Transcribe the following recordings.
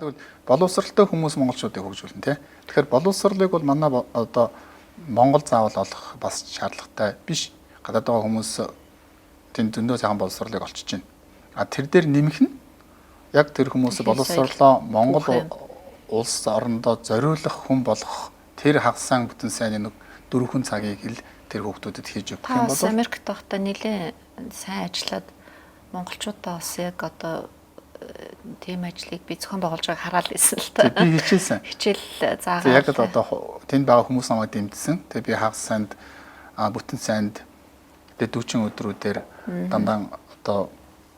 Тэгвэл боловсралтай хүмүүс монголчуудыг хөгжүүлнэ тий. Тэгэхээр боловсралыг бол манай одоо Монгол заавал олох бас шаардлагатай биш. Гадаад байгаа хүмүүс тэнд зөндөө сайхан боловсралыг олчиж байна. А тэр дээр нэмэх нь яг тэр хүмүүсээ боловсрлоо Монгол улс орондоо зориулах хүн болгох тэр хагассан бүтэн сайн нэг 4 цагийг л тэр хүүхдүүдэд хийж өгөх юм бол Америкт байхдаа нэлээд сайн ажиллаад монголчуудаа бас яг одоо тийм ажлыг би зохион байгуулж байгааг хараад ирсэн л та. Би хичээсэн. Хичээл заагаад. Яг л одоо тэнд байгаа хүмүүс намайг дэмжсэн. Тэгээ би хагас санд бүтэн санд тэгээ 40 өдрүүдээр дандаа одоо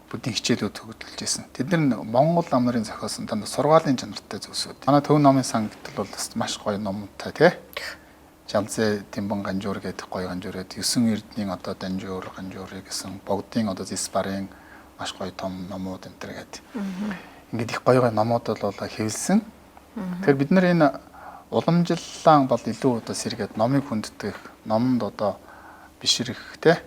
бүдийн хичээлүүд төгөлж ирсэн. Тэд нар Монгол ам нарын зохиосон дандаа сургаалын чанартай зүйлсүүд. Манай Төв номын сан гэтэл бол маш гоё номтой тий. Жалзээ Тэмбэн Ганжуур гэдэг гоё ганжуурээд 9 эрдний одоо Данжуур ганжуурыг гэсэн богдын одоо Зиспарын маш гоё том номууд энэ төр гэдэг. Ингээд их гоё номууд бол хэвлсэн. Тэгэхээр бид нар энэ уламжлалаан бол илүү одоо сэргээд номыг хүнддэг, номонд одоо бишрэхтэй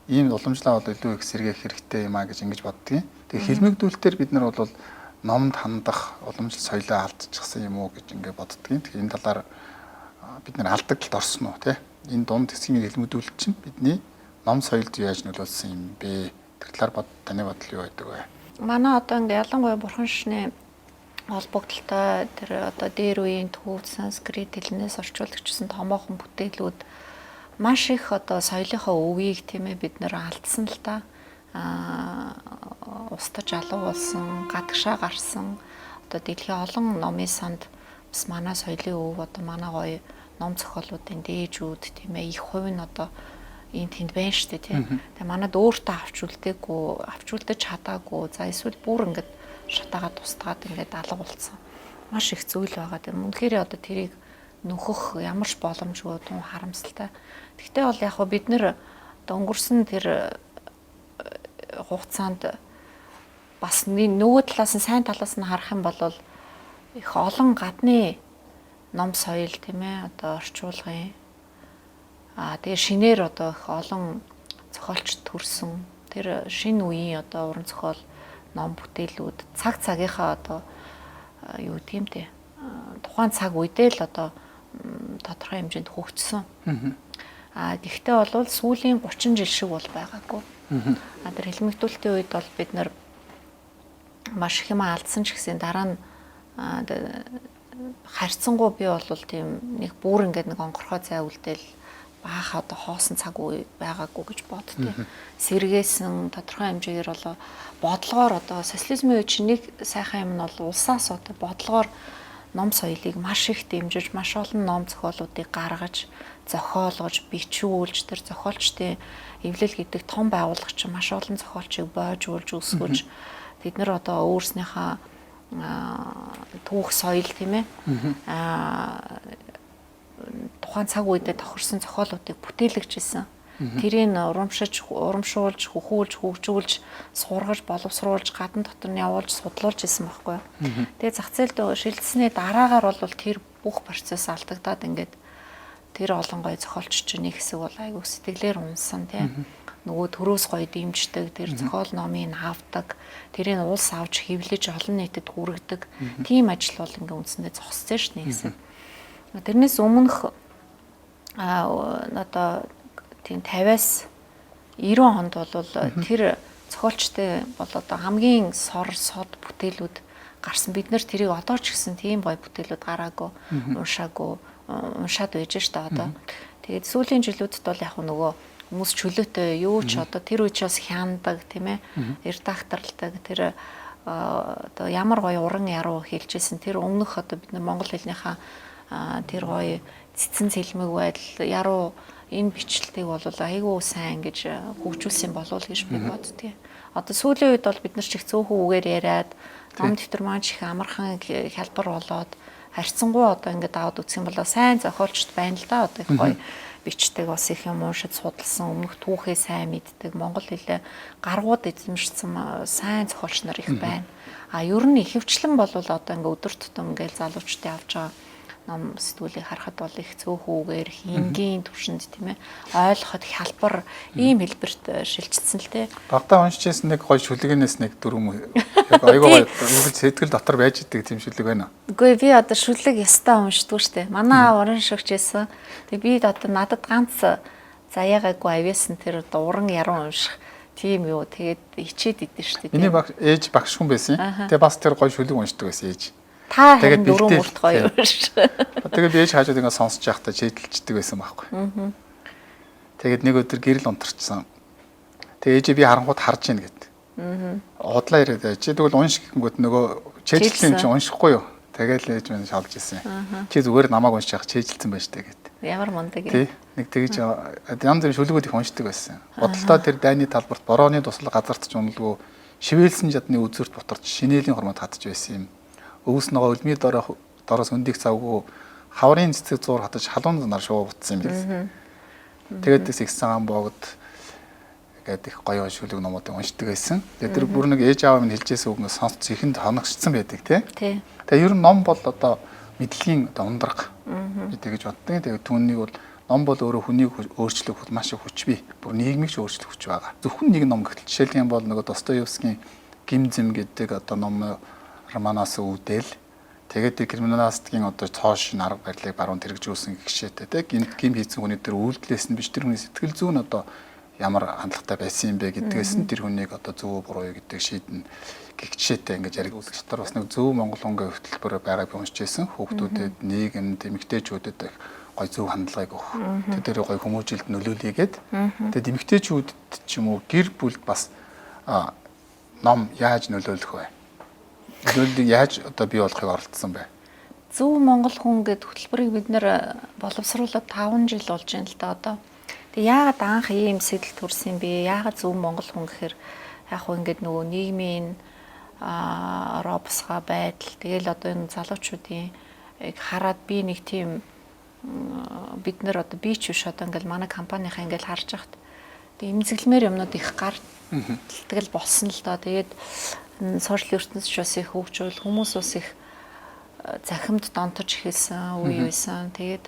ийм уламжлалаа бол илүү их сэргээх хэрэгтэй юм а гэж ингэж боддгийн. Тэгээ хэлмэгдүүлэлтээр бид нар бол номд хандах уламжлал соёлоо алдчихсан юм уу гэж ингэ боддгийн. Тэгээ энэ талаар бид нар алдагдлалд орсон уу тий? Энэ дунд хэсгийн хэлмэгдүүлэлт чинь бидний ном соёлд яаж нөлөөлсөн юм бэ? Тэр талаар таны бодол юу байдаг вэ? Манай одоо ингээ ялангуяа бурхан шишний холбогдолтой тэр одоо дээр үеийн төв санскрит хэлнээс орчуулагчсан томоохон бүтээлүүд маш их одоо соёлынхаа өвийг тийм ээ бид нэр алдсан л та. Устж алуу болсон, гадагшаа гарсан одоо дэлхийн олон номын санд бас манай соёлын өв одоо манай гоё ном зохиолуудын дээжүүд тийм ээ их хувь нь одоо энэ тэнд байна шүү дээ тийм. Тэгээ манад өөртөө авч үлдэж чадаагүй. За эсвэл бүр ингээд шатаагаад тусдаад ингээд алга болцсон. Маш их зүйл байгаа. Тэр үнэхээр одоо тэрийг нөхөх ямар ч боломжгүй тун харамсалтай. Гэхдээ бол яг бид нэр одоо өнгөрсөн тэр хугацаанд бас нөгөө талаас нь сайн талаас нь харах юм бол их олон гадны ном соёл тийм ээ одоо орчуулгын тэгээ шинээр одоо их олон зохиолч төрсөн тэр шинэ үеийн одоо уран зохиол ном бүтээлүүд цаг цагийнхаа одоо юу тийм дээ тухайн цаг үедээ л одоо тодорхой хэмжээнд хөгжсөн. Гэхдээ бол сүүлийн 30 жил шиг бол байгаагүй. Тэр хэлмэгдүүлэлтийн үед бол бид нар маш их юм алдсан ч гэсэн дараа нь харьцангуй би бол тийм нэг бүр ингээд нэг онгорхой цай үлдээл баах одоо хоосон цаг үе байгаагүй гэж боддتي. Сэргээсэн тодорхой хэмжээгээр бол бодлогоор одоо социализмын үед чинь нэг сайхан юм нь бол улсаас одоо бодлогоор ном соёлыг маш их дэмжиж, маш олон ном зохиолуудыг гаргаж, зохиолгож, бичүүлж, тэр зохиолчдын эвлэл гэдэг том байгууллагч маш олон зохиолчийг бойжуулж, өсгөж тэд нар одоо өөрснийхөө түүх соёл тийм ээ тухайн цаг үедээ тохирсон зохиолуудыг бүтээлгэж исэн. Тэрийг урамшуулж, хөхүүлж, хөгжүүлж, сургаж, боловсруулж, гадна дотор нь явуулж, судлуулж исэн байхгүй. Тэгээ зах зээлд шилжсэний дараагаар бол тэр бүх процесс алдагдаад ингээд тэр олон гоё зохиолч чинь нэг хэсэг бол айгүй сэтгэлээр унсан тийм. Нөгөө төрөөс гоё дэмждэг, тэр зохиол номыг авдаг, тэрийг улс авч хэвлэж олон нийтэд хүргэдэг. Тийм ажил бол ингээд үндсэндээ зогссон ш нь гэсэн. Тэрнээс өмнөх одоо тийм 50-аас 90 хонд бол тэр зохиолчтой бол одоо хамгийн сод бүтээлүүд гарсан. Бид нэр тэрийг одоо ч гэсэн тийм гоё бүтээлүүд гараагүй, уншаад байж штэ одоо. Тэгээд сүүлийн жилүүдэд бол яг нөгөө хүмүүс чөлөөтэй юу ч одоо тэр үе ч бас хяндаг тийм ээ редакторлдаг тэр одоо ямар гоё уран яруу хэлжсэн тэр өмнөх одоо бид нар монгол хэлнийхаа тэр гоё цэцэн цэлмэг байдал яруу энэ бичлэлтийг бол айгүй сайн гэж хөгжүүлсэн болов гэж би боддгийг. Одоо сүүлийн үед бол бид нар ч их цөөхөн үгээр яриад ном дэвтэр маань их амархан хялбар болоод харьцангуй одоо ингээд аваад үтсэх юм бол сайн зохиолчд байна л да одоо их гоё бичдэг бас их юм уушид судалсан өмнөх түүхээ сайн мэддэг монгол хэлээ гаргууд эзэмшсэн сайн зохиолч нар их байна. Ер нь ихэвчлэн бол одоо ингээд өдөр тутам ингээд залуучдын авч байгаа ном сэтгүүлийг харахад бол их цөөхүүгээр хингийн түвшинд тийм ээ ойлгоход хялбар ийм хэлбэрт шилжчихсэн л те. Багтаа уншижсэн нэг гоё шүлгэнээс нэг дөрөв яг айгаа гоё сэтгэл дотор байж идэг тийм шүлэг байна. Үгүй би одоо шүлэг ястаа уншдгүй штэ. Манай аав уран шигчээсэн. Тэг би одоо надад ганц заяагаагүй авьяасан тэр одоо уран яруу унших тийм юу. Тэгээд хичээд идэв штэ. Миний ээж багш хүн байсан. Тэгээ бас тэр гоё шүлэг уншдаг байсан ээж. Та харин дөрөв мурт гоё ш. Тэгээд ээж хаажууд ингээ сонсож явахдаа чийдэлчдэг байсан байхгүй. Тэгээд нэг өдөр гэрэл унтарчсан. Тэгээд ээжээ би харангууд харж ийн гэд. Удлаа ирээд байж. Тэгвэл унш гэнгүүт нөгөө чийдэлсэн юм чи уншихгүй юу? Тэгээд ээж минь шалж ирсэн. Чи зүгээр намайг уншиж явах чийдэлсэн байж таа гэд. Ямар мундаг Тий. юм. Нэг тэгж янз бүрийн шүлгүүд их уншдаг байсан. Бодолтой тэр дайны талбарт борооны туслах газарт ч уналгүй шивэлсэн жадны үзүүрт бутарч шинэлийн хормод хатж байсан юм. Өвс нөгөө өлмий дороос өндийг завгүй хаврын цэцэг зуур хатаж халуун нар шуу бутсан юм билээ. Тэгээд их цагаан боогд гэдэг их гоё шүлэг номуудыг уншдаг байсан. Тэгээд тэр бүр нэг ээж аав минь хэлжээс үгнээс сонсч ихэнд хоногчсон байдаг тий. Тэгээд ер нь ном бол одоо мэдлэгийн одоо ундраг гэдэг гэж боддог. Тэгээд түүнийг бол ном бол өөрөө хүнийг өөрчлөх маш их хүч бий. Бүр нийгмийг ч өөрчлөх хүч байгаа. Зөвхөн нэг ном гэтэл жишээлх юм бол нөгөө Достоевскийн Гим зэм гэдэг одоо ном романаас үүдэл тэгээд криминалистикийн одоо цоош арга барилыг баруун тэрэгжүүлсэн гişэтэй тийм гим хийсэн хүний тэр үйлдэлээс нь биш тэр хүний сэтгэл зүй нь одоо ямар хандлагатай байсан юм бэ гэдгээс нь тэр хүнийг одоо зөв буруу гэдэг шийдэн гихчээтэй ингэж яриг үзэх дотор бас нэг зөв монгол хонгийн хөтөлбөр байгааг би уншиж байсан. Хүүхдүүдэд нийгэмд эмэгтэйчүүдэд гой зөв хандлагыг өгөх. Тэр гой хүмүүжилд нөлөөлөйгээд тэгээд эмэгтэйчүүдэд ч юм уу гэр бүлд бас ном яаж нөлөөлөх вэ? Нөлөөллийг яаж одоо бий болохыг оролдсон бэ? Зөв монгол хүн гэдэг хөтөлбөрийг бид нэр боловсруулаад 5 жил болж байна л да одоо. Тэг яагаад анх ийм сэтэл төрсөн юм бэ? Яагаад зөв монгол хүн гэхээр яг хөө ингээд нөгөө нийгмийн робсга байдал тэгэл одоо энэ залуучуудын хараад би нэг тийм бид нар одоо би ч биш одоо ингээд манай компанийнхаа ингээд харж байхад тэг эмзэглэмээр юмнууд их тэгэл болсон л да. Тэгээд сошиал ертөнцийн ч бас их хөгжүүл хүмүүс бас их захимд донтож эхэлсэн үе байсан. Тэгээд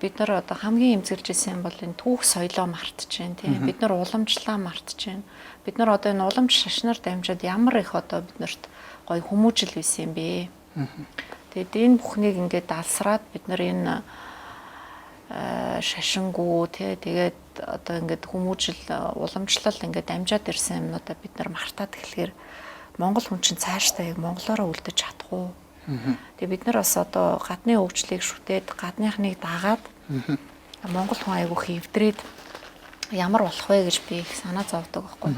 бид нар одоо хамгийн эмзэглэж ирсэн юм бол энэ түүх соёлоо мартаж байна тийм. Бид нар уламжлалаа мартаж байна. Бид нар одоо энэ уламж шашнаар дамжаад ямар их одоо биднэрт гоё хүмүүжил байсан юм бэ. Тэгээд энэ бүхнийг ингээд далсраад бид нар энэ шашингуу тэгээд одоо ингээд хүмүүжил уламжлал ингээд дамжаад ирсэн юмнуудаа бид нар мартаад эхлэхээр монгол хүн чинь цаашдаа яг монголоороо үлдэж чадах уу? Тэгээ бид нар бас одоо гадны хөгжлийг шүтээд гадныхныг дагаад монгол хүн айгуу хэвдрээд ямар болох вэ гэж би их санаа зовдөг байхгүй.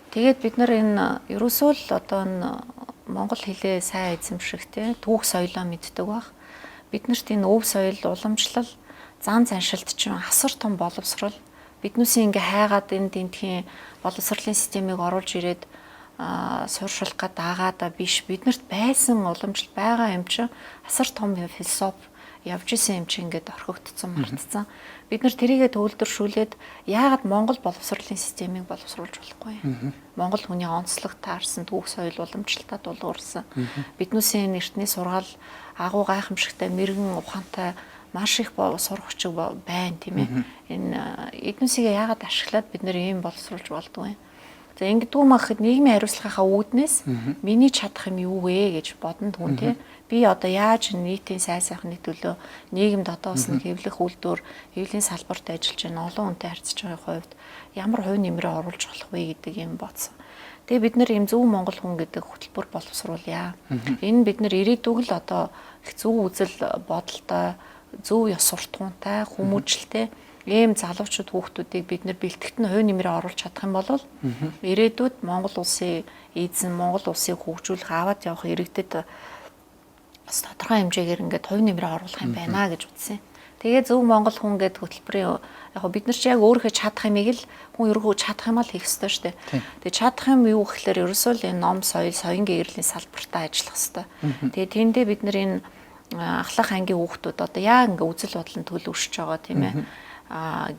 Тэгээд бид нар энэ ерөөсөө л одоо энэ монгол хэлээ сайн эзэмших түүх соёлоо мэддэг баг. Биднэрт энэ өв соёл уламжлал зан заншилт чинь асар том боловсрол биднүүсийн ингээ хайгаад энэ дэнтхийн боловсролын системийг оруулж ирээд сууршуулах гад аагаада биш биднэрт байсан уламжлал байгаа юм чинь асар том философи явж исэн юм чинь ингээд орхигдсон мартцсан. Бид нар тэрийгэ төвлөршүүлээд яагаад Монгол боловсролын системийг боловсруулж болохгүй юм? Монгол хүний онцлог таарсан түүх соёл уламжлалтад дулуурсан. Биднүүсийн эртний сургаал агуу гайхамшигтай мэрэгэн ухаантай маш их сурах хүчиг байна тийм ээ. Энэ эднүсийг яагаад ашиглаад бид нэр ийм боловсруулж болдгоо юм. За ингэдүү махад нийгмийн хариуцлагынхаа үүднээс миний чадах юм юу вэ гэж бодно түн тий. Би одоо яаж нийтийн сайн сайхны төлөө нийгэмд одоо бас нэг хэвлэх үйлдвэр, хэвлийн салбарт ажиллаж байна олон хүнтэй харьцаж байгаа хувьд ямар хувь нэмрээ оруулж болох вэ гэдэг юм бодсон. Тэгээ бид нэр ийм зөв монгол хүн гэдэг хөтөлбөр боловсруулъя. Энэ бид нэр ирээдүг л одоо их зөв үзэл бодолтой зөв ёс суртахуунтай хүмүүжлтэй ийм залуучууд хүүхдүүдийг бид нэр бэлтгэгт нь хувь нэмрээ оруулж чадах юм бол ирээдүйд Монгол улсын эзэн Монгол улсыг хөгжүүлэх аваад явах иргэдэд бас тодорхой хэмжээгээр ингээд хувь нэмрээ оруулах юм байна гэж үзсэн. Тэгээ зөв монгол хүн гэдэг хөтөлбөрийн яг бид нар ч яг өөрийнхөө чадах юмыг л хүн ерөөхдөө чадах юм л хийх ёстой шүү дээ. Тэгээ чадах юм юу гэхээр ерөөсөө л энэ ном соёл соёнгийн эрхлэлийн салбартаа ажиллах ёстой. Тэгээ тэндээ бид нар энэ ахлах ангийн хүүхдүүд одоо яг ингээ үзэл бодлон төлөвшөж байгаа тийм ээ.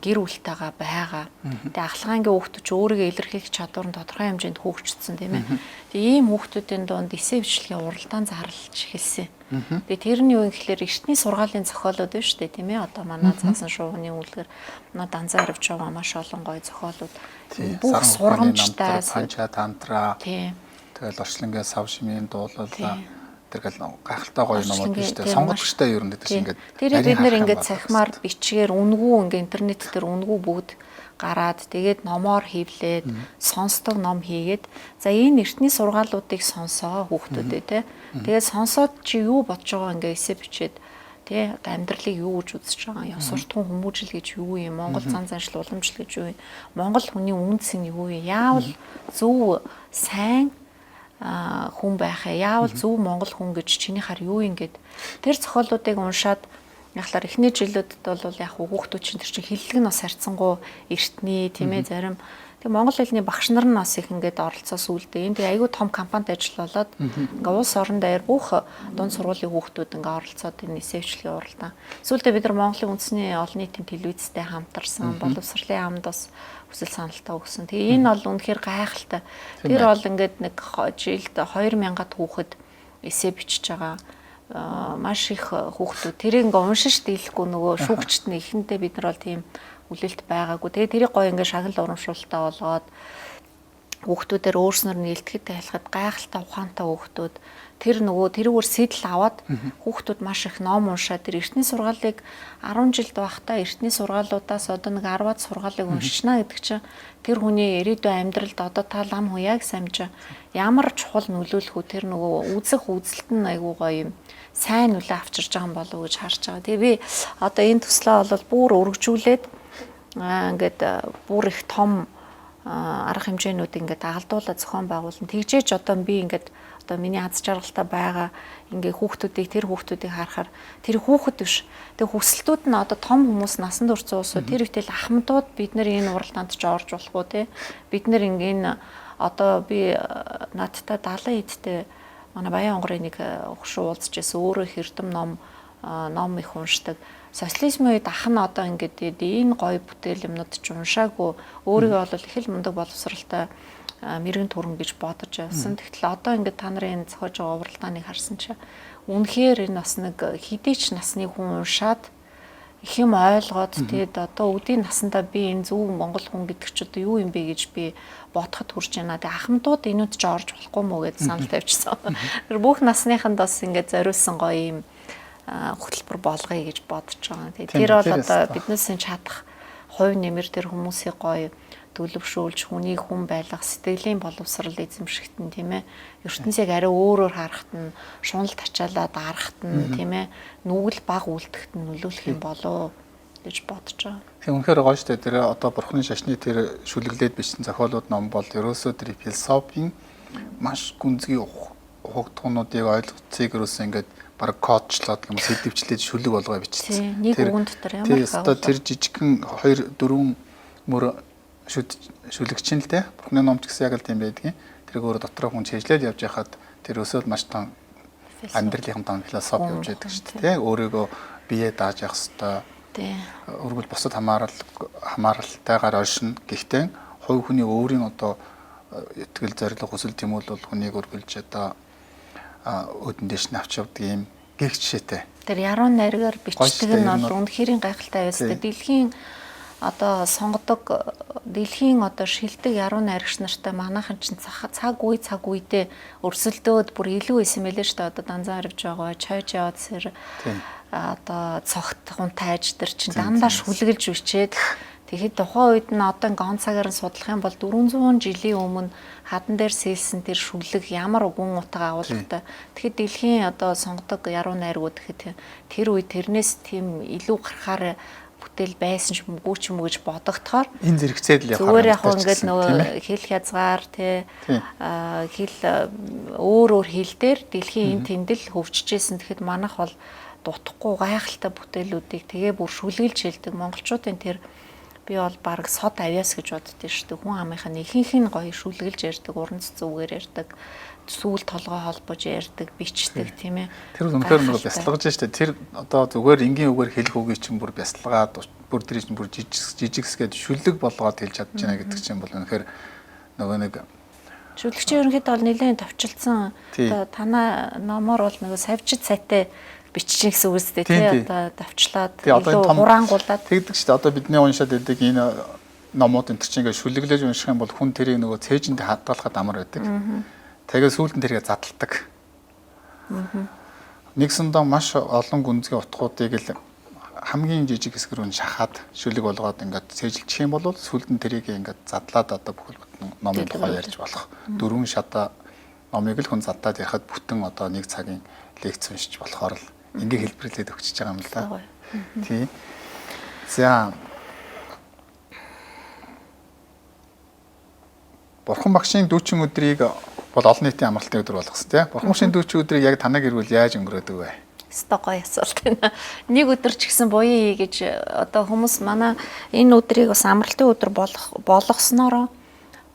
Гэр бүлтэйгээ байгаа. Тэгээ ахлах ангийн хүүхдүүд ч өөрийгөө илэрхийлэх чадвар нь тодорхой хэмжээнд хөгжсөн тийм ээ. Тэгээ ийм хүүхдүүдийн дунд эсэ бичлэгийн уралдаан зарлж эхэлсэн. Тэгээ тэр нь юу юм гэхээр эртний сургаалын зохиолууд байна шүү дээ тийм ээ. Одоо манай цаасан шуугны үлгэр манай Данзан арив жоо маш олон гоё зохиолууд бүх сургамжтай панча тантра тийм тэгэл орчлонгийн сав шимийн дуулалаа тэгэл гайхалтай гоё номууд биш үү. Сонгогчтой ер нь гэдэг чинь ингээд тэрийг бид нэр ингээд цахимаар бичгээр үнгүү ингээд интернет дээр үнгүү бүгд гараад тэгээд номоор хийвлээд сонсдог ном хийгээд за энэ эртний сургаалуудыг сонсоо хүүхдүүдэд те тэгээд сонсоод чи юу бодож байгаа ингээ эсэ бичээд те одоо амьдралыг юу гэж үзэж байгаа ёс суртахуун хүмүүжил гэж юу юм Монгол зан заншил уламжлал гэж юу юм Монгол хүний үндэс нь юу юм яавал зөв сайн хүн байхаа яавал зөв монгол хүн гэж чиний хар юу юм гээд тэр зохиолуудыг уншаад яхалаар эхний жилүүдэд бол яг хүүхдүүд чинь тэр чинь хиллэг нь бас харьцангуй эртний тийм ээ зарим тэг монгол хэлний багш нар нь бас их ингээд оролцоо сүлдээ энэ тэг айгүй том компанид ажиллаад ингээ улс орон дээр бүх дунд сургуулийн хүүхдүүд ингээ оролцоод энэ эсэвчлэгийн уралдаан сүлдээ бид нар Монголын үндэсний олон нийтийн телевизтэй хамтарсан боловсролын хамт бас хүсэл саналтаа өгсөн. Тэгээ энэ бол үнэхээр гайхалтай. Тэр бол ингээд нэг жилд 2000-ад хүүхэд эсэ бичиж байгаа маш их хүүхдүүд тэрийг ингээ уншиж дийлэхгүй нөгөө шүүгчт нь эхэндээ бид нар бол тийм үлээлт байгаагүй. Тэгээ тэрийг гоё ингээ шагнал урамшуултаа болгоод хүүхдүүдээр өөрснөр нь илтгэхэд айлхад гайхалтай ухаантай хүүхдүүд тэр нөгөө тэрүүгээр сэтэл аваад хүүхдүүд маш их ном уншаад тэр эртний сургаалыг 10 жилд байхдаа эртний сургаалуудаас одоо нэг 10-аад сургаалыг уншична гэдэг чинь тэр хүний ирээдүйн амьдралд одоо та лам хүн яг самж ямар чухал нөлөөлөх үү тэр нөгөө үзэх үзэлт нь айгүй гоё юм сайн нөлөө авчирж байгаа юм болов уу гэж харж байгаа. Тэгээ би одоо энэ төслөө бол бүр өргөжүүлээд ингээд бүр их том арга хэмжээнүүд ингээд дагалдуулаад зохион байгуулна. Тэгжээч одоо би ингээд одоо миний аз жаргалтай байгаа ингээ тэр хүүхдүүдийг харахаар тэр хүүхэд биш. Тэг хүсэлтүүд нь одоо том хүмүүс насанд хүрсэн уусууд тэр ихтэл ахмадууд бид нар энэ уралдаанд ч орж болох уу те. Бид нар ингээ одоо би надтай 70 эдтэй манай Баян онгорын нэг өгшөө уулзж байсан өөрөө хэрдэм ном их уншдаг. Социализмын үед ах нь одоо ингээд энэ гоё бүтээл юмнууд ч уншаагүй өөрийгөө бол их л мундаг боловсралтай мэрэгэн төрөн гэж бодож явсан. Тэгтэл одоо ингээд та нарын зохиож байгаа уралдааныг харсан чинь үнэхээр энэ бас нэг хэдий ч насны хүн уншаад их юм ойлгоод тэгээд одоо өдийн насандаа би энэ зөв монгол хүн гэдэг ч одоо юу юм бэ гэж би бодоход хүрч байна. Тэгээд ахмадууд энүүд ч орж болохгүй мүү гэж санал тавьчихсан. Тэр бүх насныханд бас ингээд зориулсан гоё юм хөтөлбөр болгоё гэж бодож байгаа. Тэгээд тэр бол одоо биднээс чадах хувь нэмэр тэр хүмүүсийн гоё төлөвшүүлж хүнийг хүн байлгах сэтгэлийн боловсрал эзэмшигтэн тийм ээ ертөнцийг арай өөрөөр харахт нь шунал тачаалаад арахт нь тийм ээ нүгэл баг үлдэхт нь нөлөөлөх юм болоо гэж бодож байгаа. Тийм үнэхээр гоё штэ тэр одоо бурхны шашны тэр шүлэглээд бичсэн зохиолууд ном бол ерөөсөө тэр философийн маш гүнзгий хугтгуунуудыг ойлгоцыг ерөөсөө ингээд баг кодчлоод юм сэдвчлээд шүлэг болгоо бичсэн. Нэг үгэнд дотор ямар их одоо тэр жижигхэн 2 4 мөр шүлэгчин л те бурхны номч гэсэн яг л тийм байдгийн. Тэрийг өөрөө дотроо хүн чийжлээд явж байхад тэр өсөөл маш том амьдралын том философи явж байдаг шүү дээ. Өөрийгөө бие дааж явах хэвээр. Тийм. Өргөл бусад хамааралтайгаар ойшин. Гэхдээ хувь хүний өөрийн одоо итгэл зорилго хүсэл тэмүүлэл бол хүнийг өргөлж одоо өдөн дэш нь авч явдаг юм гих жишээтэй. Тэр яруу найргаар бичдэг нь бол үнэхээр гайхалтай байсан. Дэлхийн одоо сонгодог дэлхийн одоо шилдэг яруу найрагч нартай манайхан чинь цаг үедээ өрсөлдөөд бүр илүү исэн мэлээ шүү дээ. Одоо Данзан арив жоо чойж яваад сэр одоо цогт хунтай аждар чинь дандаа шүлгэлж бичээд тэгэхэд тухайн үед нь одоо ингээ он цагаар нь судлах юм бол 400 жилийн өмнө хадан дээр сэлсэн тэр шүлэг ямар үгэн утга агуулгатай. Тэгэхэд дэлхийн одоо сонгодог яруу найргууд гэхэд тэр үед тэрнээс тийм илүү гарахаар бүтээл байсан ч мгүй ч юм уу гэж бодогдохоор энэ зэрэгцээд л явахаар зүгээр яг ингээд нөгөө хэл хязгаар тий хэл өөр хэл дээр дэлхийн энэ тэндэл хөгжижсэн. Тэгэхэд манайх бол дутхгүй гайхалтай бүтээлүүдийг тэгээ бүр шүлгэлж хэлдэг монголчуудын тэр би бол баг сод авьяас гэж боддөө шүү дээ. Хүн амынхаа ихэнх нь гоё шүлгэлж ярьдаг, уран цэцүүгээр ярьдаг, сүүл толгой холбож ярьдаг, бичдэг тийм ээ. Тэр үнэхээр нэг бясалгаж штэ. Тэр одоо зүгээр энгийн үгээр хэлэх үгийг чинь бүр бясалгаад бүр тэр чинь бүр жижигсгээд шүлэг болгоод хэлж чадж байна гэдэг чинь бол үнэхээр нөгөө нэг Шүлэгчийн ерөнхийдөө бол нэлээд товчлсон. Тий. Одоо танаа номоор бол нөгөө савжид сайтай бичиж гэсэн үг үстэй тий. Одоо давчлаад илүү хураангуулад тэгдэг шүү дээ. Одоо бидний уншаад байдаг энэ номууд энэ чинь ингээд шүлэглэж унших юм бол хүн тэрийг нөгөө цээжиндээ хадгалахад амар байдаг. Тэгээд сүүлд нь тэргээ задалдаг. Нэгсэндээ маш олон гүнзгий утгуудыг л хамгийн жижиг хэсгэр нь шахаад шүлэг болгоод ингээд цээжилчих юм бол сүүлд нь тэрийг ингээд задлаад одоо бүхэл бүтэн номын тухай ярьж болох. 4 шата номыг л хүн задлаад ярихад бүтэн одоо 1 цагийн лекц уншиж болохоор л ингээ хэлбэрлээд өгчөж байгаа юм л да. Тий. За Бурхан багшийн дүүчин өдрийг бол олон нийтийн амралтын өдөр болгосон тийм. Бурхан багшийн дүүчин өдрийг яг танаа гэр бүл яаж өнгөрөөдөг вэ? Өстой гоё асуулт байна. Нэг өдөр ч гэсэн буяа гэж одоо хүмүүс манай энэ өдрийг бас амралтын өдөр болгоснороо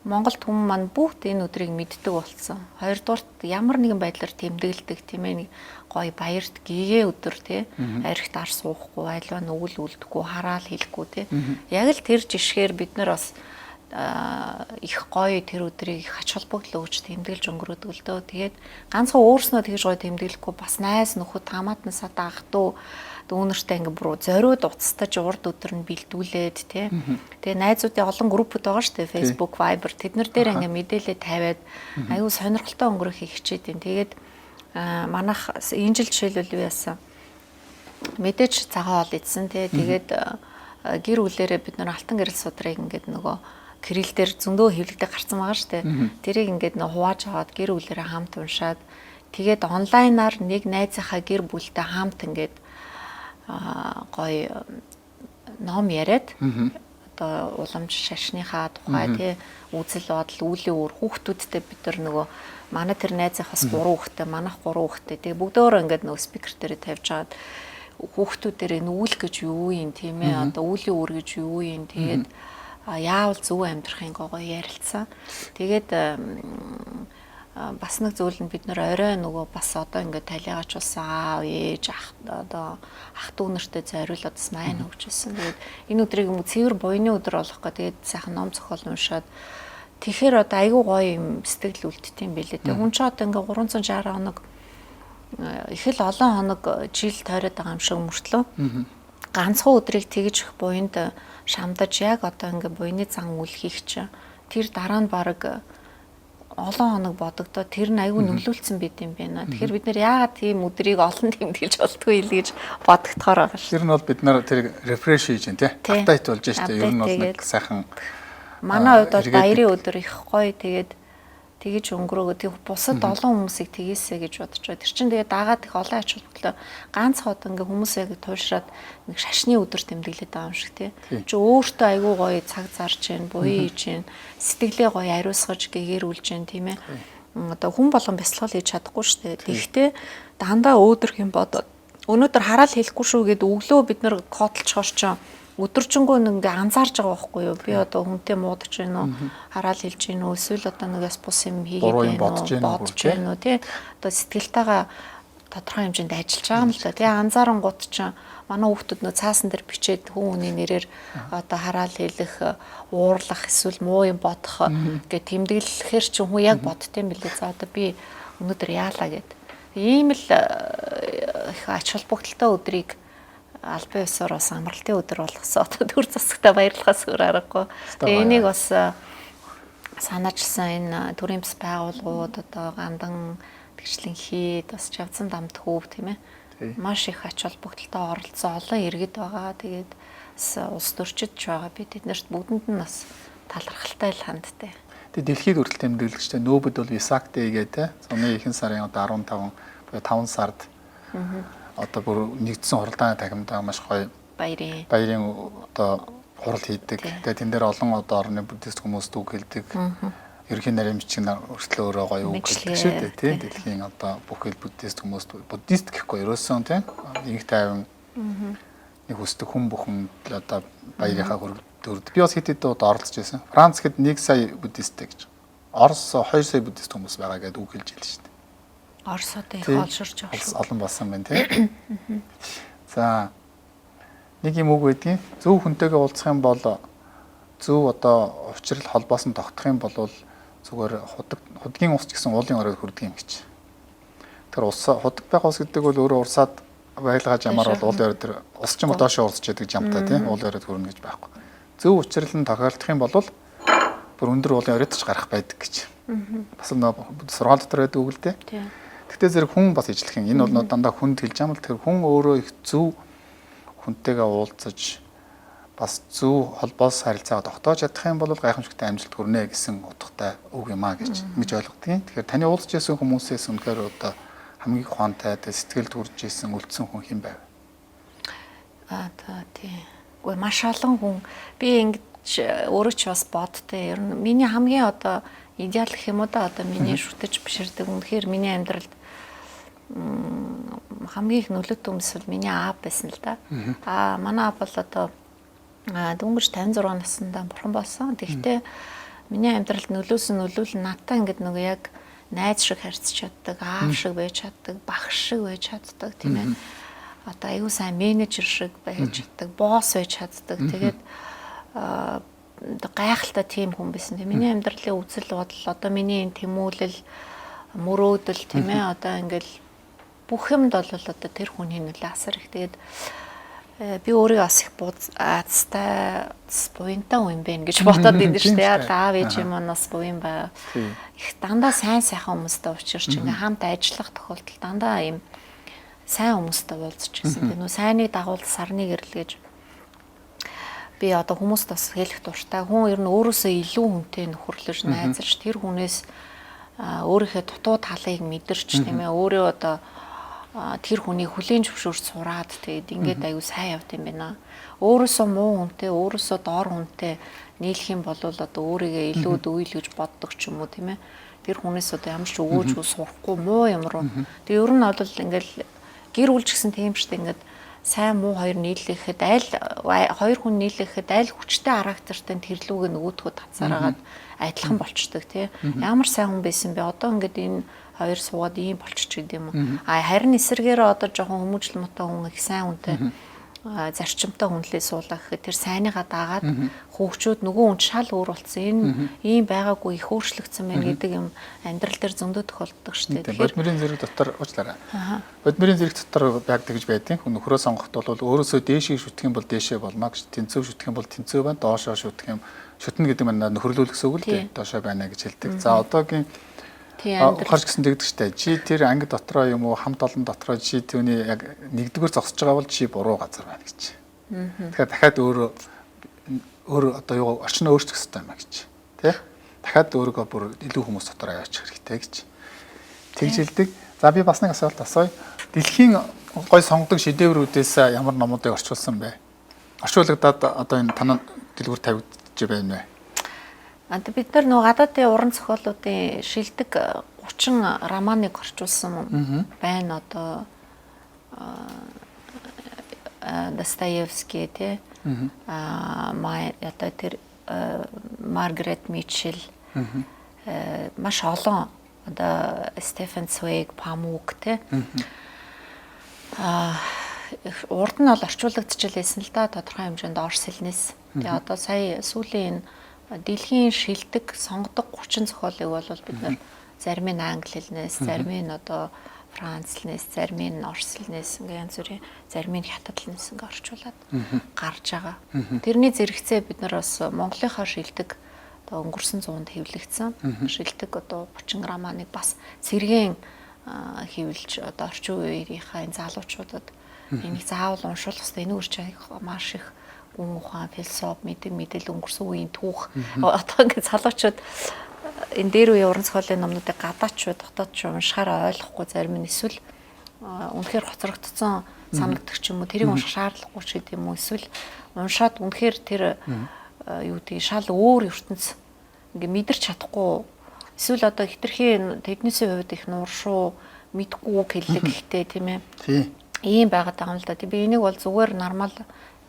Монголд хүмүүс маань бүгд энэ өдрийг мэддэг болсон. Хоёрдугаарт ямар нэгэн байдлаар тэмдэглэдэг тийм ээ, нэг гоё баярт гэгээ өдөр тий. Архит ар суухгүй, альва нүгэл үлдэхгүй, хараал хэлэхгүй тий. Яг л тэр жишгээр бид нар бас их гоё тэр өдрийг их ач холбогдол өгч тэмдэглэж өнгөрөөдөг л дөө. Тэгээд ганцхан өөрснөө тэгж гоё тэмдэглэхгүй бас найз нөхөд хамаатнасаа ах トゥ дүүнэртэй ингээ бүр зориуд уцтаж урд өдөр нь бэлдүүлээд тий. Тэгээ найзуудын олон группүүд байгаа шүү дээ. Facebook, Viber тэднэр дээр ингээ мэдээлэл тавиад аюу сонирхолтой өнгөрөхийг хичээд байна. Тэгээд манайх энэ жил жишээлбэл юу яасан? Мэдээж цагаан хоол идсэн тий. Тэгээд гэр бүлэрээ бид нар алтан гэрэл судрыг ингээд нөгөө кирилл дээр зөндөө хэвлэгдээ гарсан байгаа шүү дээ. Тэрийг ингээд нөгөө хувааж аваад гэр бүлэрээ хамт уншаад тэгээд онлайнаар нэг найзынхаа гэр бүлтэй хамт ингээд гоё ном яриад одоо уламж шашныхаа тухай тий үзэл бодол үлийн өөр хүүхдүүдтэй бид нар нөгөө манай тэр найзынхаас 3 хүүхдтэй манайх 3 хүүхдтэй тэгээ бүгдөө ингээд нөгөө спикер дээр тавьж агаад хүүхдүүдээр энэ үйл гэж юу юм тийм ээ одоо үлийн өөр гэж юу юм тэгээд яавал зөв амьдрахын гоо ярилцсан. Тэгээд бас нэг зүйл нь бид нөр орой нөгөө бас одоо ингээд талигаачулсан аав ээж ах одоо ах дүү нартай зориулаад бас майн хөгжүүлсэн. Тэгээд энэ өдрийг юм цэвэр буйны өдөр болох гэдэг. Тэгээд сайхан ном зохиол уншаад тэгэхээр одоо айгүй гоё юм сэтгэл үлддэм байлээ. Тэгээд хүн ч одоо ингээд 360 хоног их л олон хоног жил тойроод байгаа юм шиг мөртлөө. Ганцхан өдрийг тэгж их буйнд шамдаж яг одоо ингээд буйны зан үйл хийх чинь тэр дараа нь баг олон хоног бодогдоо тэр нь аягүй нөлөөлсөн байт юм байна. Тэгэхээр бид нэр яагаад тийм өдрийг олон тэмдэглэж болтгүй л гэж бодогдохоор байгаа шүү. Тэр нь бол бид нар тэр рефреш хийж дээ тий. Апдейт болж штэ. Ер нь бол нэг сайхан манай хувьд бол баярын өдөр их гоё тэгээд тэгэж өнгөрөөгөө тэг бусад олон хүмүүсийг тгийсэ гэж бодож байгаа. Тэр чинь тэгээд дагаад их олон ач холбогдол ганц хот ингээ хүмүүс яг туйлшраад нэг шашны өдөр тэмдэглээд байгаа юм шиг тий. Чи өөртөө айгүй гоё цаг зарж гин, буяа хийж гин, сэтгэлээ гоё ариусгаж гэгэрүүлж гин тийм ээ. Одоо хүн болгон бясалгал хийж чадахгүй шүү дээ. Тэгэхдээ дандаа өөдрөх юм бодоод өнөөдөр хараал хэлэхгүй шүү гэд өглөө бид нар кодлж хорчоо өдөржингөө ингээ анзаарж байгаа байхгүй юу? Би одоо хүнтэй муудаж гин үү? Хараал хэлж гин үү? Эсвэл одоо нэгээс бус юм хийгээд байна уу? Бодож гин үү? Тэ одоо сэтгэлтэйгээ тодорхой хэмжээнд ажиллаж байгаа юм л да. Тэгээ анзаарангууд чинь манай хүүхдүүд нөө цаасан дээр бичээд хүн хүний нэрээр одоо хараал хэлэх, уурлах эсвэл муу юм бодох гэх тэмдэглэхээр чинь хүн яг бодтiin билээ. За одоо би өнөөдөр яалаа гэд. Ийм л их ач холбогдолтой өдрийг албан ёсоор бас амралтын өдөр болгосоо одоо төр засагтаа баярлахаас өөр аргагүй. Тэгээ энийг бас санаачилсан энэ төрийн бас байгууллагууд одоо гандан тэгчлэн хийд бас чавцсан дамт хөвв тийм ээ. Маш их ач холбогдолтой оролцсон олон иргэд байгаа. Тэгээд улс төрчид байгаа. Би тэднэрт бүгдэнд нь бас талархалтай л хандтай. Тэгээд дэлхийд хүртэл тэмдэглэгчтэй нөөбөд бол Висак Дэй гэдэг зуны ихэнх сарын одоо 15 5 сард одоо бүр нэгдсэн хуралдааны тахимдаа маш гоё баярын одоо хурал хийдэг. Тэгээ тэн дээр олон одоо орны буддист хүмүүс үг хэлдэг. Ерөнхий наримчиг өрсөлөө өөрөө гоё үг хэлдэг шүү дээ тий. Дэлхийн одоо бүхэл буддист хүмүүс буддист гэхгүй ерөөсөн тий. Нэг тайван нэг хүсдэг хүн бүхэн одоо баярынхаа хүрдэ. Би бас хэд хэд удаа оролцож байсан. Франц хэд 1 сая буддисттэй гэж. Орос 2 сая буддист хүмүүс байгаа гэдэг үг хэлж хэлсэн шүү дээ. Оросод их олширч байгаа шүү. Олон болсон байна тий. За нэг юм үг байдгийн зөв хүнтэйгээ уулзах юм бол зөв одоо учрал холбоос нь тогтох юм бол зүгээр худгийн ус ч гэсэн уулын оройд хүрдэг юм гэж. Тэр ус худаг байх ус гэдэг бол өөрөө урсаад байлгаж ямар бол уулын оройд тэр ус ч юм уу доошоо урсч яадаг жамтай тийм уулын оройд хүрнэ гэж байхгүй. Зөв учирлан тохиолдох юм бол бүр өндөр уулын оройд ч гарах байдаг гэж. Бас нэг сургаал дотор байдаг үг л дээ. Гэхдээ зэрэг хүн бас ижлэх юм. Энэ бол дандаа хүнд хэлж байгаа юм л тэр хүн өөрөө их зөв хүнтэйгээ уулзаж бас зөв холбоос харилцаагаа тогтоож чадах юм бол гайхамшигтай амжилт хүрнэ гэсэн утгатай үг юм аа гэж ойлгодгийг. Тэгэхээр таны уулзж байсан хүмүүсээс үнэхээр одоо хамгийн ухаантай сэтгэл төрж исэн үлдсэн хүн хэн байв? Тийм. Гэхдээ маш олон хүн би ингэж өөрөө ч бас бодтой. Ер нь миний хамгийн одоо идеал гэх юм уу да одоо миний шүтэж биширдэг үнэхээр миний амьдралд хамгийн их нөлөөтэй хүмүүс бол миний аав байсан л да. Манай аав бол одоо дөнгөж 56 наснда бурхан болсон. Тэгэхдээ миний амьдралд нөлөөлөл надтай ингээд нөгөө яг найз шиг харьцаж чаддаг, аав шиг байж чаддаг, багш шиг байж чаддаг тийм ээ. Одоо аюу сайн менежер шиг байж чаддаг, босс байж чаддаг. Тэгээд гайхалтай тийм хүн байсан. Тэгээ миний амьдралын үзэл бодол одоо миний энэ тэмүүлэл мөрөөдөл тийм ээ одоо ингээд бүх юмд бол одоо тэр хүний нөлөө асар их. Тэгээд би өөрийгөө бас их буйнтай юм байна гэж бодоод идэв шүү дээ. Аав ээж юм нас буйн бай. Их дандаа сайн сайхан хүмүүстэй уулзч ингээ хамт ажиллах тохиолдолд дандаа ийм сайн хүмүүстэй уулзч гэсэн. Тэгээ нөө сайныг дагуул сарныг эрэл гэж би одоо хүмүүст бас хэлэх дуртай. Хүн ер нь өөрөөсөө илүү хүнтэй нөхөрлөж найзарч тэр хүнээс өөрийнхөө дутуу талыг мэдэрч тийм ээ өөрөө одоо тэр хүний хүлийн зөвшөөрч сураад тэгээд ингээд аюу сайн явд юм байна. Өөрөөсөө муу хүнтэй, өөрөөсөө доор хүнтэй нийлэх юм бол одоо өөрийгөө илүү дүүйл гэж боддог ч юм уу тийм ээ. Тэр хүнээс одоо ямар ч өгөөжгүй сурахгүй муу юм руу. Тэгээд ер нь бол ингээд гэр бүл ч гэсэн тийм шүү дээ ингээд сайн муу хоёр нийлэхэд хоёр хүн нийлэхэд аль хүчтэй характертай тэрлүүг нөгөөдгөө тацаараад адилхан болчдөг тий. Ямар сайн хүн байсан бэ? Одоо ингээд энэ хоёр суугаад ийм болчих гэдэг юм уу? Харин эсэргээрээ одоо жоохон хүмүүжил муутай хүн их сайн хүнтэй зарчимтай хүнлээ суулгах гэхэд тэр сайныгаа дагаад хөгчүүд нөгөө хүн шал өөр болсон. Энэ ийм байгаагүй их өөрчлөгдсөн байна гэдэг юм амьдрал дээр зөндөө тохиолддог шүү дээ. Бодмирын зэрэг дотор уучлаарай. Бодмирын зэрэг дотор байдаг гэж байдیں۔ Хүн нөхрөө сонгоход бол өөрөөсөө дээшийг шүтэх юм бол дээшээ болно гэж, тэнцүү шүтэх юм бол тэнцүү байна, доошоо шүтэх юм шүтнэ гэдэг нь нөхөрлүүлэх гэсэн үг л дээ. Доошоо байна гэж хэлдэг. За одоогийн ухаарч гэсэн тэгдэг штэ. Чи тэр анги дотроо юм уу хамт олон дотроо чи түүний яг нэгдүгээр зогсож байгаа бол чи буруу газар байна гэж. Тэгэхээр дахиад өөр одоо юу орчноо өөрчлөх хэрэгтэй юм а гэж. Тэ? Дахиад өөрийгөө бүр илүү хүмүүс дотроо яваачих хэрэгтэй гэж. Тэгж хэлдэг. За би бас нэг асуулт асууя. Дэлхийн гой сонгодог шедеврүүдээс ямар номуудыг орчуулсан бэ? Орчуулгадаад одоо энэ танаа дэлгүүр тавигдж байна вэ? Бид нар нөгөө гадаадын уран зохиолуудын шилдэг 30 романыг орчуулсан байна одоо Достоевский тий одоо тэр Маргарет Митчелл маш олон одоо Стефен Цвейг, Памук тий урд нь бол орчуулагдчихлээсэн л да тодорхой хэмжээнд орос хэлнээс. Тэгээ одоо сая сүүлийн дэлхийн шилдэг сонгодог 30 зохиолыг бол бид нар зарим нь англи хэлнээс, зарим нь одоо франц хэлнээс, зарим нь орос хэлнээс ингээ янз бүрийн зарим нь хятад хэлнээс ингээ орчуулад гарч байгаа. Тэрний зэрэгцээ бид нар бас Монголынхаа шилдэг одоо өнгөрсөн 100-д хэвлэгдсэн шилдэг одоо 30 романыг бас сэргээн хэвлж одоо орчин үеийнхаа энэ залуучуудад энийг заавал уншуулах хэрэгтэй. Энэ үрч маш их гүн ухаан, философи, мэдээлэл өнгөрсөн үеийн түүх одоо ингээд залуучууд энэ дээр үе уран зохиолын номнуудыг гадаачууд дотоодчууд уншихаараа ойлгохгүй зарим нь эсвэл үнэхээр хоцрогдсон санагддаг ч юм уу тэрийг унших шаардлагагүй ч гэдэг юм уу эсвэл уншаад үнэхээр тэр юу гэдэг шал өөр ертөнц ингээд мэдэрч чадахгүй эсвэл одоо хитрхийн тэднийсийн хувьд их нууршуу мэдхгүй үг хэллэг гэхдээ тийм ээ ийм байгаад байгаа юм л да. Би энийг бол зүгээр нормал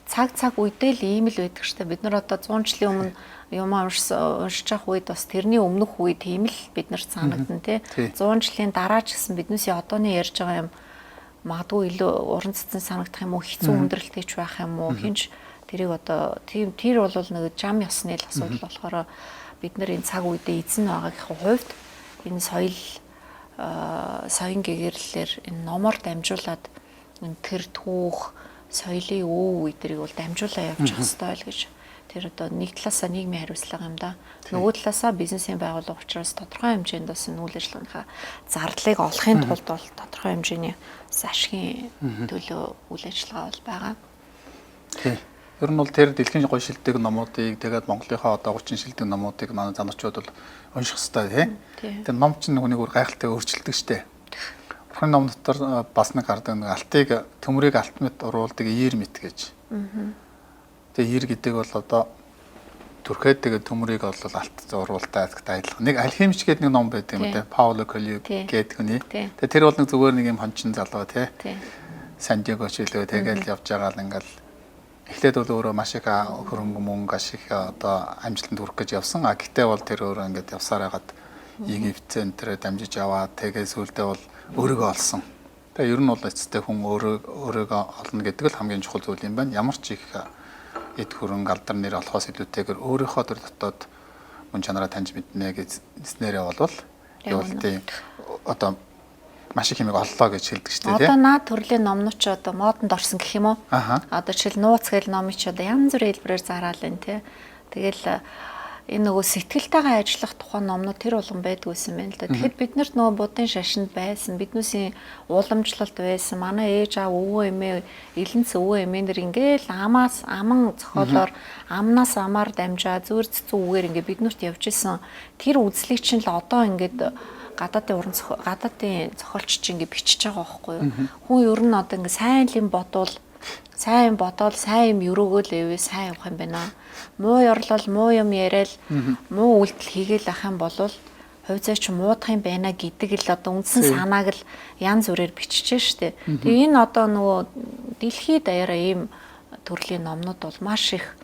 цаг үедээ л ийм л байдаг штэ. Бид нар одоо 100 жилийн өмнө юм уншиж явах үед бас тэрний өмнөх үед тийм л бид нарт санагдана тий. 100 жилийн дараа ч гэсэн биднээсээ одооний ярьж байгаа юм магадгүй илүү уран цэцэн санагдах юм уу, хэцүү өндөрлөлтөйч байх юм уу, хинч тэрийг одоо тэр бол нэг зам ёсны л асуудал болохоор бид нар энэ цаг үедээ эзэн байгаагийн хувьд энэ соён гэгэрлэлээр энэ номоор дамжуулаад энэ тэр түүх соёлын өв үедрийг бол дамжуулаа явчих хэрэгтэй л гэж тэр одоо нэг талаасаа нийгмийн хариуцлага юм да. Нөгөө талаасаа бизнесийн байгууллага учраас тодорхой хэмжээнд бас энэ үйл ажиллагааныхаа зарлалыг олохын тулд бол тодорхой хэмжээний ашигын төлөө үйл ажиллагаа бол байгаа. Тий. Ер нь бол тэр дэлхийн гоё шилдэг номуудыг тэгээд Монголынхаа одоо 30 шилдэг номуудыг манай залуучууд бол унших хэрэгтэй тий. Тэр ном чинь хүнийг өөр гайхалтай өөрчилдөг штэ. Бурхан ном дотор бас нэг гардаг нэг алтыг төмрийг алт мэт уруулдаг иер мэт гэж. Тэгээ иер гэдэг бол одоо түрхээд тэгээд төмрийг бол алт уруултаа адилхан. Нэг алхимич гэдэг нэг ном байдаг юм тий. Пауло Коэльо гэдэг хүний. Тэгээ тэр бол нэг зүгээр нэг юм хончин залуу тий. Сандиаго чилөө тэгэл явж байгаа л ингээл эхлээд бол өөрөө маш их хөрөнгө мөнгө ашиг одоо амжилтанд хүрэх гэж явсан. Гэхдээ бол тэр өөрөө ингээд явсаар хагаад Египт центрээр дамжиж яваад тэгээ сүүлдээ бол өөрийгөө олсон. Тэгээ ер нь бол эцэстээ хүн өөрийгөө олно гэдэг л хамгийн чухал зүйл юм байна. Ямар ч их эд хөрөнгө алдар нэр олохоос илүүтэйгээр өөрийнхөө төр дотоод мөн чанараа таньж мэднэ гэснээрээ бол явуултын одоо маш их хэмээг оллоо гэж хэлдэг шүү дээ. Одоо наад төрлийн номнууд ч одоо модонд орсон гэх юм уу? Одоо жишээл нууц гэл номыг ч одоо янз бүрийн хэлбэрээр зараал энэ тий. Тэгэл энэ нөгөө сэтгэлтэйгээ ажиллах тухайн номнууд тэр болгон байдгүйсэн байна л да. Тэгэхэд бид нарт нөгөө будын шашинд байсан, биднүүсийн уламжлалт байсан. Манай ээж аав өвөө эмээ, элэнц өвөө эмээнэр ингээл аман зохиолоор амнаас амаар дамжаа зүүр цэцүү үгээр ингээ биднэрт явж исэн. Тэр үзлийг чинь л одоо ингээд гадаадын зохиолч чинь ингээ бичиж байгаа байхгүй юу? Хүн ер нь одоо ингээ сайн юм бодвол сайн бодоод сайн юм өрөөгөл өвөө сайн явах юм байна. Муу ёрлол муу юм яриад муу үйлдэл хийгээл ах юм бол хувь зайч муудах юм байна гэдэг л одоо үндсэн санааг л янз бүрээр биччихэ штэ. Тэгээ энэ одоо нөгөө дэлхийд даяараа ийм төрлийн номнууд бол маш их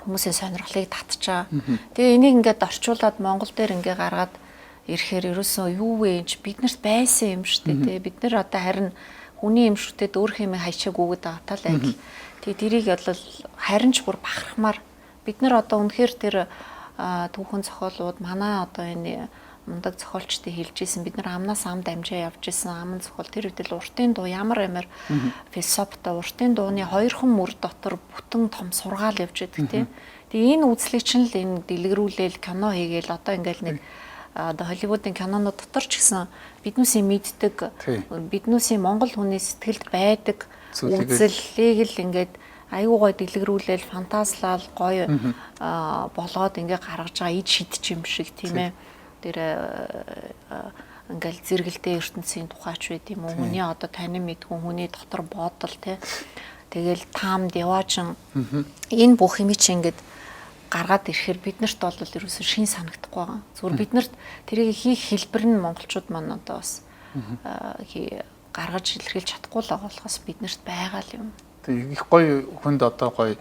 хүмүүсийн сонирхлыг татчаа. Тэгээ энийг ингээд орчуулад Монгол дээр ингээ гаргаад ирэхээр ерөөсөө юу вэ гэж биднэрт байсан юм штэ тий. Бид нар одоо харин хүний юм шүтээд өөр хэмээ хайчааг үгээд байгаа тал адил. Тэгээ тэрийг бол харин ч бүр бахархмаар бид нар одоо үнэхээр тэр түүхэн зохиолууд манай одоо энэ мундаг зохиолчтой хэлж ийсэн бид нар амнаас ам дамжаа явж ийсэн аман зохиол тэр үедэл уртын дуу ямар философитой уртын дууны хоёрхан мөр дотор бүтэн том сургаал явж байдаг тий. Тэгээ энэ үзлийг чинь л энэ дэлгэрүүлээл кино хийгээл одоо ингээл нэг одоо Холливуудын кинонууд дотор ч гэсэн биднүүсийн мэддэг биднүүсийн монгол хүний сэтгэлд байдаг үзлийг л ингээд аюу гой дэлгэрүүлээл фантазлал гоё болоод ингээ гаргаж байгаа ид шидч юм шиг тийм ээ. Тэр ингээл зэрэгэлдээ ертөнцийн тухайч байд юм уу хүний одоо танин мэдгүй хүний дотор бодол тий. Тэгэл таамд яваачин энэ бүх юм чи ингээд гаргаад ирэхээр биднэрт бол ерөөсөө шин санагдахгүй байгаа. Зүгээр биднэрт тэрийг хийх хэлбэр нь монголчууд маань одоо бас гаргаж илэрхийлж чадахгүй л байгаа болохоос биднэрт байгаа л юм. Тэг их гоё хүнд одоо гоё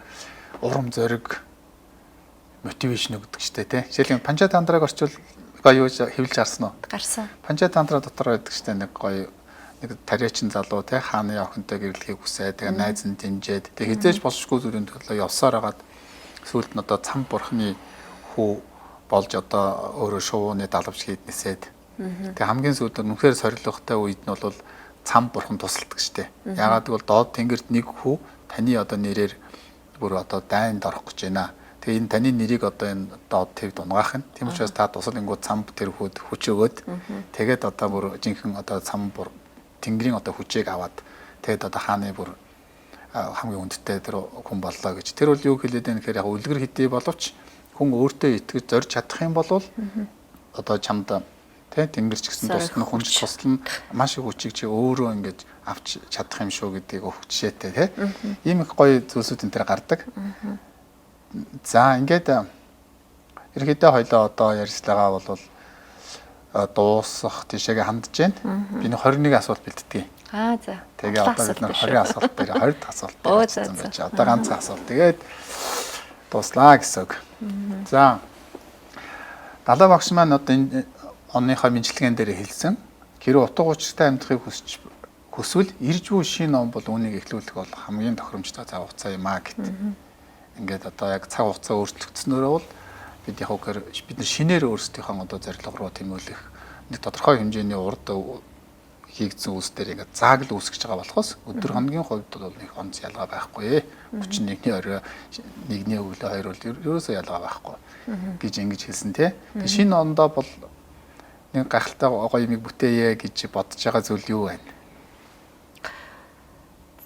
урам зориг мотивашн өгдөг штэ тий. Жишээлбэл Панча тантраг орчвол гоё юу хэвлж гарсан уу? Гарсан. Панча тантра дотор байдаг штэ нэг гоё нэг тариачин залуу тий хааны охинтой гэрлэхийг хүсээ тэгээ найз нь дэмжиэд тэг хизээж болшгүй зүйлийн төлөө явсаар хагаад сүүлд нь одоо цам бурхны хүү болж одоо өөрөө шувууны далавч хийднэсээд тэг хамгийн сүүлд нь үнэхээр сорилготой үед нь бол цам бурхан тусалдаг штэ. Ягаад гэвэл доод тэнгэрт нэг хүү таны одоо нэрээр бүр одоо дайнд орох гэж байна. Тэгээ энэ таны нэрийг одоо энэ доод тэгд унгаах нь. Тийм учраас та тусалангууд цам тэр хүүд хүч өгөөд тэгээд одоо бүр жинхэнэ одоо цам бүр тэнгэрийн одоо хүчийг аваад тэгээд одоо хааны бүр хамгийн хүндтэй тэр хүн боллоо гэж. Тэр бол юу хэлээд байна гэхээр яг үлгэр хэдий боловч хүн өөртөө итгэж зорж чадах юм бол одоо чамд тий тэнгэрч гэсэн туслан хүнч туслан маш их хүчийг чи өөрөө ингэж авч чадах юм шүү гэдгийг өгч жишээтэй тий. Ийм их гоё зүйлсүүд энэ төр гардаг. За ингээд ерөөдөө хоёлоо одоо ярьцлагаа бол дуусах тийшээгээ хандж байна. Би нэг 21 асуулт бэлддэг. За. Тэгээ одоо бид нар 20 асуулт дээр 20 асуулт байсан байж. Одоо ганцхан асуулт. Тэгээд дуслаа гэсэн үг. За. Далаа багш маань одоо энэ онныхоо мэдлэгэн дээр хэлсэн. Хэрэв утга учиртай амьдрахыг хүсвэл ирж буй шинэ ном бол үүнийг эхлүүлэх бол хамгийн тохиромжтой цаг хугацаа юм аа гэт. Ингээд одоо яг цаг хугацаа өөрчлөгдснөөрөө бол бид яг үгээр бид нар шинээр өөрсдийнхөө одоо зорилго руу тэмүүлэх нэг тодорхой хэмжээний урд хийгдсэн үс дээр ингээд зааг л үүсгэж байгаа болохоос өдөр хоногийн хувьд бол нэг онц ялгаа байхгүй. 31-ний орой 1-ний өглөө 2 бол ерөөсөө ялгаа байхгүй гэж ингэж хэлсэн тий. Тэгээ шинэ ондоо бол нэг гахалтай гоё юмыг бүтээе гэж бодож байгаа зүйл юу вэ?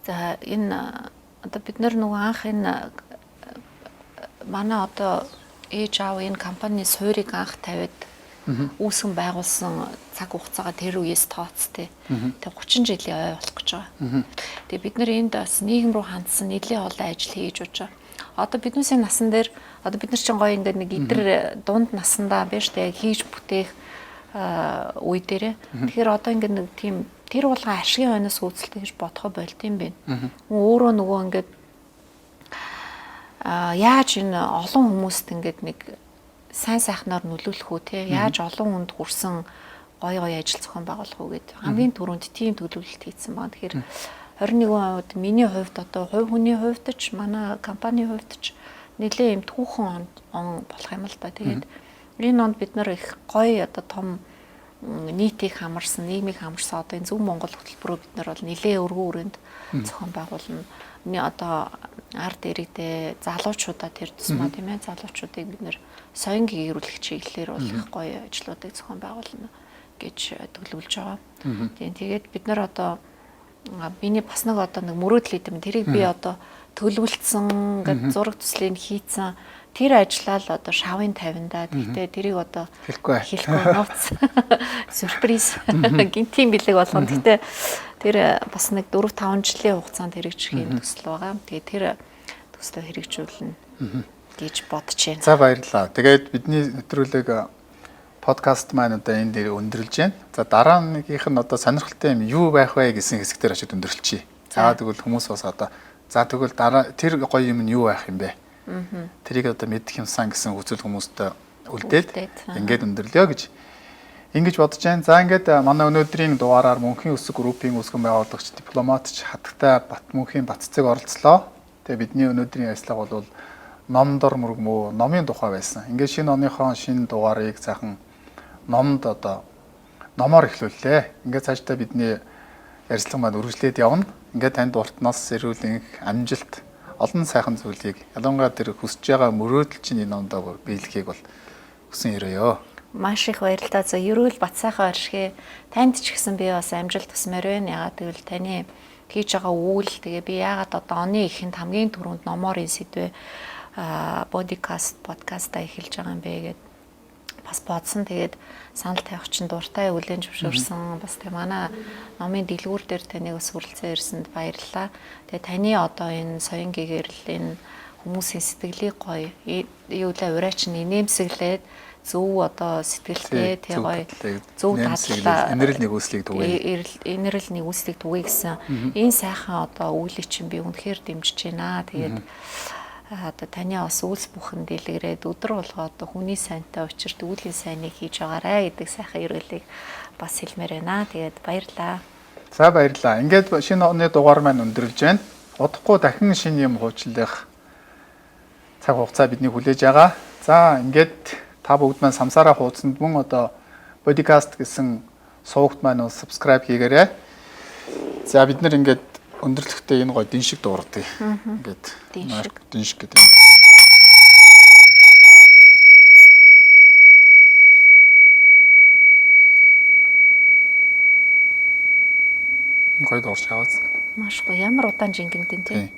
За энэ одоо бид нөгөө анх энэ манай одоо ээж аав энэ компани суурийг анх тавиад үүсгэн байгуулсан цаг хугацаагаа тэр үеэс тооцтой. Тэгээ 30 жилийн ой болох гэж байгаа. Тэгээ бид нэр энд бас нийгэм рүү хандсан нэлээд олон ажил хийж байгаа. Одоо биднээсээ насан дээр одоо бид нар чинь гоё ингээд нэг идэр дунд насандаа биш тэгээ хийж бүтээх үе дээрээ. Тэгэхээр одоо ингээд нэг тийм тэр болгон ашигын хойноос үүсэлтэй гэж бодохо болт юм байна. Өөрөө нөгөө ингээд яаж энэ олон хүмүүст ингээд нэг сайн сайхнаар нөлөөлөх үү те яаж олон хүнд хүрсэн гоё ажил зохион байгуулах уу гэд хамгийн түрүүнд тийм төлөвлөлт хийсэн байна. Тэгэхээр 21% миний хувьд одоо хувь хүний хувьд ч манай компани хувьд ч нэлээд юм түүхэн он болох юм л да. Тэгээд энэ онд бид нар их гоё одоо том нийтийг хамарсан, нийгмийг хамарсан одоо энэ Зөв Монгол хөтөлбөрөөр бид нар бол нэлээд өргөн хүрээнд зохион байгуулна. Одоо ард иргэдээ залуучуудаа тэр тусмаа тийм ээ залуучуудыг бид нэр соён гэрүүлэх чиглэлээр бол их гоё ажлуудыг зохион байгуулна гэж төлөвлөж байгаа. Тэгээд бид нар одоо миний бас нэг одоо нэг мөрөөдөл идэм тэрийг би одоо төлөвлөсөн ингээд зураг төслийг хийцэн тэр ажиллаа л одоо шавын 50-даа гэхдээ тэрийг одоо хэлэхгүй нууц сюрприз гинтийн бэлэг болгоно. Гэхдээ тэр бас нэг 4-5 жилийн хугацаанд хэрэгжих юм төсөл байгаа. Тэгээд тэр төслөө хэрэгжүүлнэ гэж бодож байна. За баярлалаа. Тэгээд бидний нэвтрүүлэг подкаст маань одоо энэ дээр өндөрлж байна. За дараа нэгийнх нь одоо сонирхолтой юм юу байх вэ гэсэн хэсгээр очиод өндөрлчихье. За тэгвэл хүмүүс бас одоо за тэгвэл дараа тэр гоё юм нь юу байх юм бэ? Тэрийг одоо мэдэх юмсан гэсэн үзэл хүмүүстээ үлдээд ингээд өндөрлөё гэж ингэж бодож байна. За ингээд манай өнөөдрийн дугаараар Мөнхийн өсөг группийн үүсгэн байгуулагч дипломатч Хатагтай Батмөнхийн Батцэг оролцлоо. Тэгээ бидний өнөөдрийн ярилцлага бол номдор мөргмөө номын тухай байсан. Ингээд шинэ оныхон шинэ дугаарыг сайхан номд одоо номоор эхлүүллээ. Ингээд цаашдаа бидний ярилцлага маань үргэлжлээд явна. Ингээд танд уртнаас сэрүүлэн амжилт олон сайхан зүйлийг ялангуяа тэр хүсэж байгаа мөрөөдөл чинь энэ номдоо биелэхийг бол хүсэн өрөөё. Маш их баярлалаа. За ерөөл бат сайхан оршихээ танд ч гэсэн би бас амжилт хүсмээр байна. Ягаад гэвэл таны хийж байгаа үйл тэгээ би ягаад одоо оны эхэнд хамгийн түрүүнд номоор сэдвээ подкастаа эхэлж байгаа юм бэ гэд бас бодсон. Тэгээд санал тавих чинь дуртай үлэн зөвшөөрсөн. Бас тэг манай номын дэлгүүр дээр таныг бас хүрэлцэн ирсэнд баярлалаа. Тэгээ таны одоо энэ соён гэгэрэл энэ хүмүүсийн сэтгэлийг гоё юулаа ураач нэмсэглээд зөв одоо сэтгэлтэй тэг гоё зөв дадлаа инэрл нэгүслийг түгэй. Инэрл нэгүслийг түгэй гэсэн энэ сайхан одоо үйлийг чинь би үнэхээр дэмжиж байна. Тэгээд одоо таны бас үйлс бүхэн дэлгэрээд өдөр болго одоо хүний сайнтай учирт үүлийн сайныг хийж байгаарэ гэдэг сайхан ерөөлийг бас хэлмээр байна. Тэгээд баярлалаа. За баярлалаа. Ингээд шинэ оны дугаар маань өндөрлж байна. Удахгүй дахин шинэ юм хуучлах цаг хугацаа бидний хүлээж байгаа. За ингээд та бүгд маань самсаараа хуудсанд мөн одоо podcast гэсэн сувагт маань subscribe хийгээрэй. За бид нар ингээд өндөрлөхдөө энэ гоё дин шиг дуурдаг. Ингээд дин шиг гэдэг. Гоё дуурч аваад. Маш гоё. Ямар удаан жингэнтэй тий.